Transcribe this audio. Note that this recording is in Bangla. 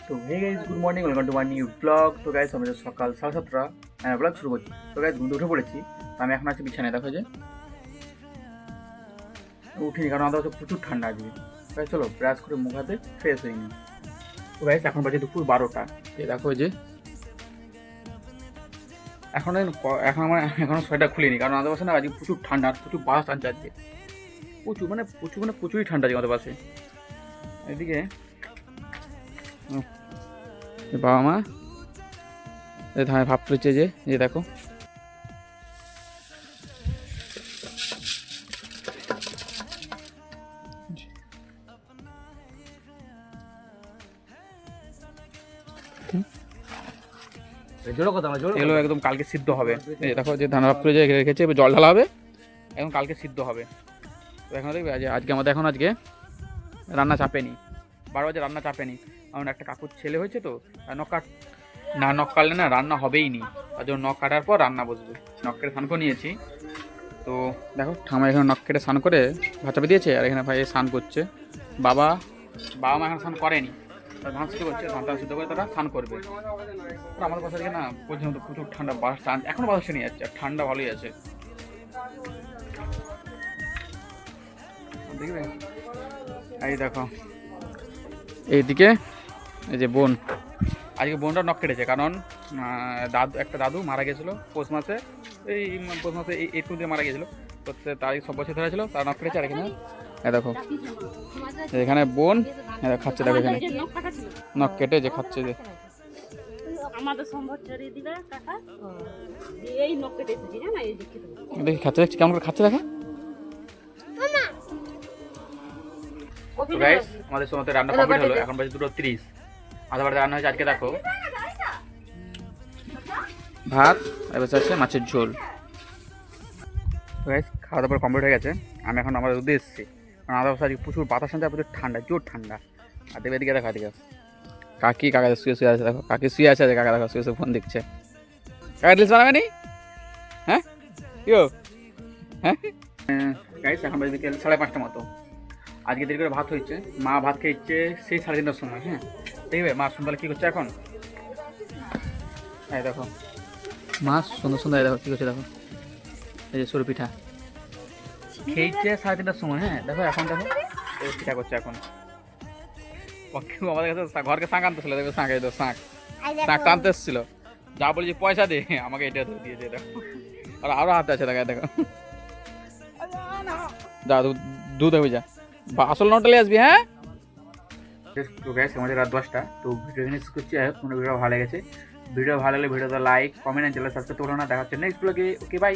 তো hey guys, good morning, welcome to my new blog. তো গাইস, আমাদের সকাল 7:30 ব্লগ শুরু করছি। তো গাইস, ঘুম থেকে উঠে পড়েছি। তো আমি এখন আছি বিছানায়, দেখো যে উঠিনি, কারণ আমাদের হচ্ছে প্রচুর ঠান্ডা আজকে। গাইস চলো ব্রাশ করে মুখ হাতে ফ্রেশ হয়ে নিই। তো গাইস, এখন বাজে দুপুর 12টা। এই দেখো যে এখন এখন আমার এখনো সোয়েটার খুলিনি, কারণ আমাদের পাশে না আজকে প্রচুর ঠান্ডা, আর প্রচুর বাস টানছে আজকে। প্রচুরই ঠান্ডা আজকে আমাদের পাশে। এদিকে বাবা মা ধানে ভাব তুলছে, যে এই দেখো। এগুলো একদম কালকে সিদ্ধ হবে। এই দেখো যে ধান ভাব তুলে রেখেছে, এবার জল ঢালা হবে, এখন কালকে সিদ্ধ হবে। তো এখন দেখবে আজকে আমাদের আজকে রান্না চাপেনি, 12 বাজে রান্না চাপেনি। কারণ একটা কাকুর ছেলে হয়েছে, তো নখ কাটলে না রান্না হবেই নি। তার জন্য নখ কাটার পর রান্না বসবে। নখ কেটে স্নান করে নিয়েছি। তো দেখো ঠামা এখানে নখ কেটে স্নান করে ভাত চাপে দিয়েছে, আর এখানে ভাই স্নান করছে। বাবা মা এখন স্নান করেনি, তারা ধান সিদ্ধ করছে, ধানটা সিদ্ধ করে তারা স্নান করবে। আর আমাদের পাশে দিকে না পর্যন্ত প্রচুর ঠান্ডা, বাস এখনো বাতাসে নিয়ে যাচ্ছে, আর ঠান্ডা ভালোই আছে। দেখবে এই দেখো এইদিকে এই যে বোন, আজকে বোনটা নখ কেটেছে, কারণ একটা দাদু মারা গেছিলো পৌষ মাসে, এই এইটুকু দিয়ে মারা গেছিলো। তো তার সব বছর ধরে ছিল, তার নখ কেটেছে। আর এখানে দেখো এখানে বোন খাচ্ছে, দেখো এখানে নখ কেটে যে খাচ্ছে, যে দেখি খাচ্ছে, দেখছি কেমন করে খাচ্ছে, দেখো। তো গাইস, আমাদের সময় রান্না কমপ্লিট হলো, এখন বাজে 2:30। আধা বাড়িতে রান্না হয়েছে আজকে, দেখো ভাত, এবার আছে মাছের ঝোল। তো গাইস, খাওয়া দাওয়া কমপ্লিট হয়ে গেছে। আমি এখন আমাদের উদ্দেশ্যে এসেছি, কারণ আমাদের আজকে প্রচুর বাতাস আনছে, প্রচুর ঠান্ডা, জোর ঠান্ডা। আর দেবে এদিকে দেখা দিকে কাকা শুয়ে আছে, দেখো কাকি শুয়ে আছে, কাকা দেখো শুয়ে ফোন দেখছে। কাকা রিলস বানাবে নি? হ্যাঁ ইয়ো হ্যাঁ গাইস, এখন বাজে বিকেল 5:30 মতো। আজকে দেরি করে ভাত হয়েছে, মা ভাত খেয়েছে সেই 3:30টার সময়। হ্যাঁ দেখবে মা সন্ধ্যাবেলা কী করছে এখন, এই দেখো মা সুন্দর দেখো কী করছে, দেখো এই যে সরু পিঠা খেয়েছে 3:30টার সময়। হ্যাঁ দেখো এখন দেখো এই পিঠা করছে এখন। আমাদের কাছে ঘরকে শাঁখ আনতেছিল, দেখো শাঁখ, এই তো শাঁখ টানতে এসেছিল, যা বলি যে পয়সা দে, আমাকে এটা দিয়েছে দেখো। আর আরো হাতে আছে, দেখো দেখো যা দুধ হয়ে যা, আসল নোটলে আসবি। হ্যাঁ তো গ্যাস, আমাদের রাত 10টা। তো ভিডিও এখানে শেষ করছি। কোনো ভিডিও ভালো লেগেছে, ভিডিও ভালো লাগলে ভিডিওতে লাইক, কমেন্ট, চ্যানেল সাবস্ক্রাইব করো না। দেখা হচ্ছে নেক্সট ব্লগে। Okay bye.